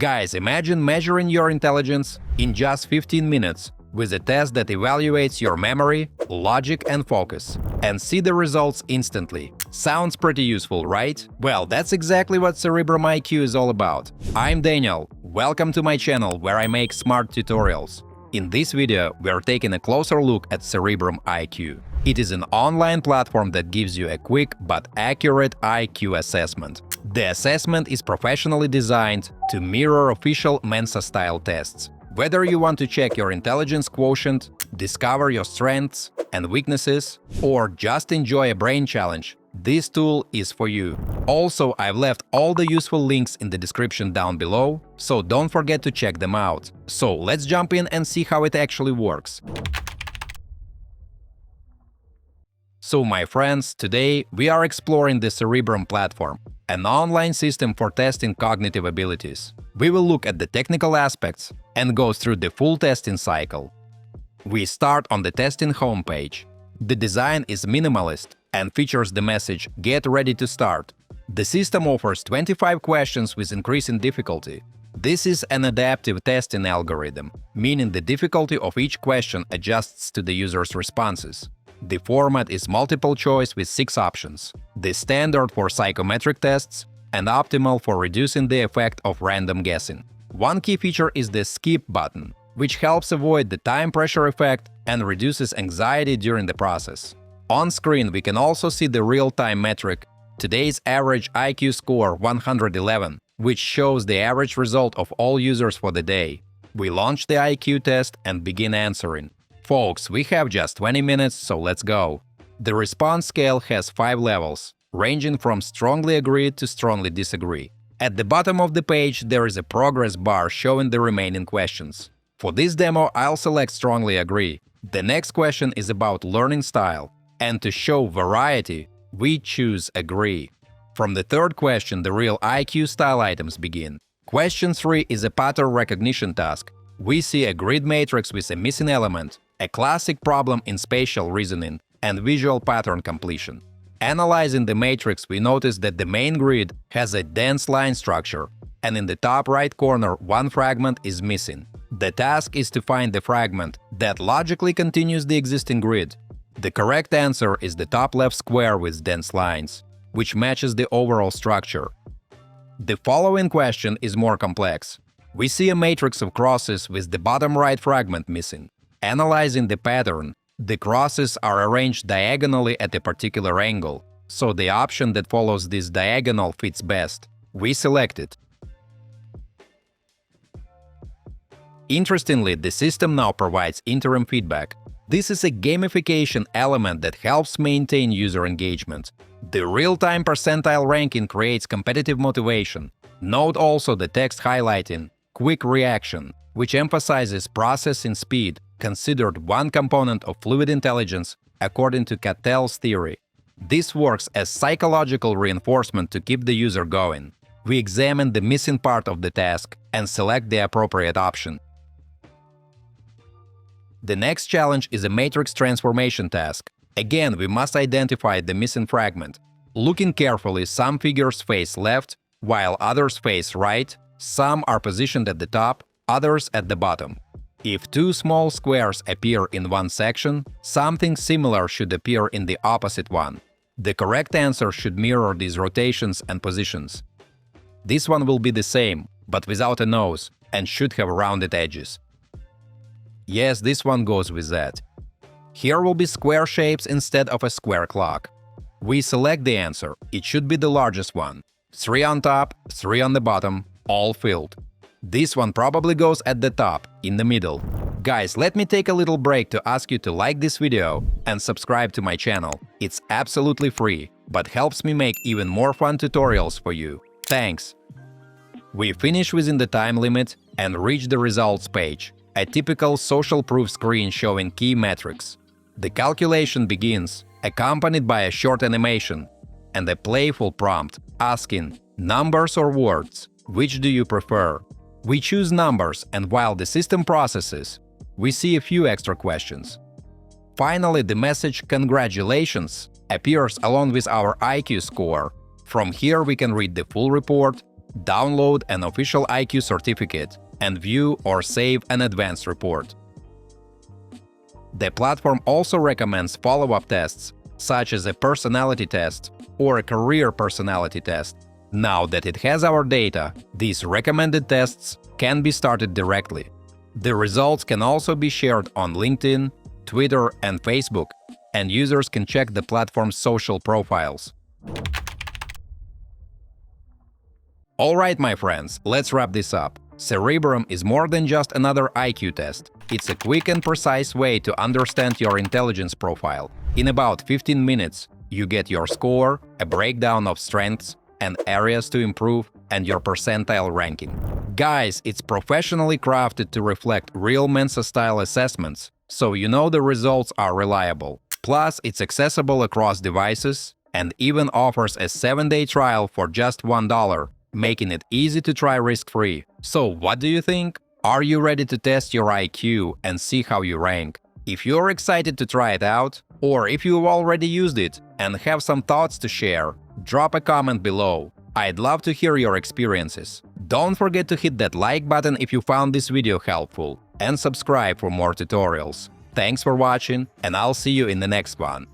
Guys, imagine measuring your intelligence in just 15 minutes with a test that evaluates your memory, logic and focus, and see the results instantly. Sounds pretty useful, right? Well, that's exactly what Cerebrum IQ is all about. I'm Daniel. Welcome to my channel where I make smart tutorials. In this video, we are taking a closer look at Cerebrum IQ. It is an online platform that gives you a quick but accurate IQ assessment. The assessment is professionally designed to mirror official Mensa-style tests. Whether you want to check your intelligence quotient, discover your strengths and weaknesses, or just enjoy a brain challenge, this tool is for you. Also, I've left all the useful links in the description down below, so don't forget to check them out. So let's jump in and see how it actually works. So my friends, today we are exploring the Cerebrum platform, an online system for testing cognitive abilities. We will look at the technical aspects and go through the full testing cycle. We start on the testing homepage. The design is minimalist and features the message "Get ready to start." The system offers 25 questions with increasing difficulty. This is an adaptive testing algorithm, meaning the difficulty of each question adjusts to the user's responses. The format is multiple choice with 6 options, the standard for psychometric tests and optimal for reducing the effect of random guessing. One key feature is the skip button, which helps avoid the time pressure effect and reduces anxiety during the process. On screen, we can also see the real-time metric, today's average IQ score 111, which shows the average result of all users for the day. We launch the IQ test and begin answering. Folks, we have just 20 minutes, so let's go. The response scale has 5 levels, ranging from strongly agree to strongly disagree. At the bottom of the page, there is a progress bar showing the remaining questions. For this demo, I'll select strongly agree. The next question is about learning style, and to show variety, we choose agree. From the third question, the real IQ style items begin. Question 3 is a pattern recognition task. We see a grid matrix with a missing element, a classic problem in spatial reasoning, and visual pattern completion. Analyzing the matrix, we notice that the main grid has a dense line structure, and in the top right corner one fragment is missing. The task is to find the fragment that logically continues the existing grid. The correct answer is the top left square with dense lines, which matches the overall structure. The following question is more complex. We see a matrix of crosses with the bottom right fragment missing. Analyzing the pattern, the crosses are arranged diagonally at a particular angle, so the option that follows this diagonal fits best. We select it. Interestingly, the system now provides interim feedback. This is a gamification element that helps maintain user engagement. The real-time percentile ranking creates competitive motivation. Note also the text highlighting, quick reaction, which emphasizes processing speed, considered one component of fluid intelligence according to Cattell's theory. This works as psychological reinforcement to keep the user going. We examine the missing part of the task and select the appropriate option. The next challenge is a matrix transformation task. Again, we must identify the missing fragment. Looking carefully, some figures face left, while others face right, some are positioned at the top, others at the bottom. If 2 small squares appear in one section, something similar should appear in the opposite one. The correct answer should mirror these rotations and positions. This one will be the same, but without a nose, and should have rounded edges. Yes, this one goes with that. Here will be square shapes instead of a square clock. We select the answer, it should be the largest one. 3 on top, 3 on the bottom, all filled. This one probably goes at the top, in the middle. Guys, let me take a little break to ask you to like this video and subscribe to my channel. It's absolutely free, but helps me make even more fun tutorials for you. Thanks! We finish within the time limit and reach the results page, a typical social proof screen showing key metrics. The calculation begins, accompanied by a short animation and a playful prompt asking, numbers or words, which do you prefer? We choose numbers, and while the system processes, we see a few extra questions. Finally, the message "Congratulations" appears along with our IQ score. From here we can read the full report, download an official IQ certificate, and view or save an advanced report. The platform also recommends follow-up tests, such as a personality test or a career personality test. Now that it has our data, these recommended tests can be started directly. The results can also be shared on LinkedIn, Twitter, and Facebook, and users can check the platform's social profiles. Alright, my friends, let's wrap this up. Cerebrum is more than just another IQ test. It's a quick and precise way to understand your intelligence profile. In about 15 minutes, you get your score, a breakdown of strengths and areas to improve, and your percentile ranking. Guys, it's professionally crafted to reflect real Mensa-style assessments, so you know the results are reliable. Plus, it's accessible across devices and even offers a 7-day trial for just $1, making it easy to try risk-free. So what do you think? Are you ready to test your IQ and see how you rank? If you're excited to try it out, or if you've already used it and have some thoughts to share, drop a comment below. I'd love to hear your experiences. Don't forget to hit that like button if you found this video helpful, and subscribe for more tutorials. Thanks for watching, and I'll see you in the next one.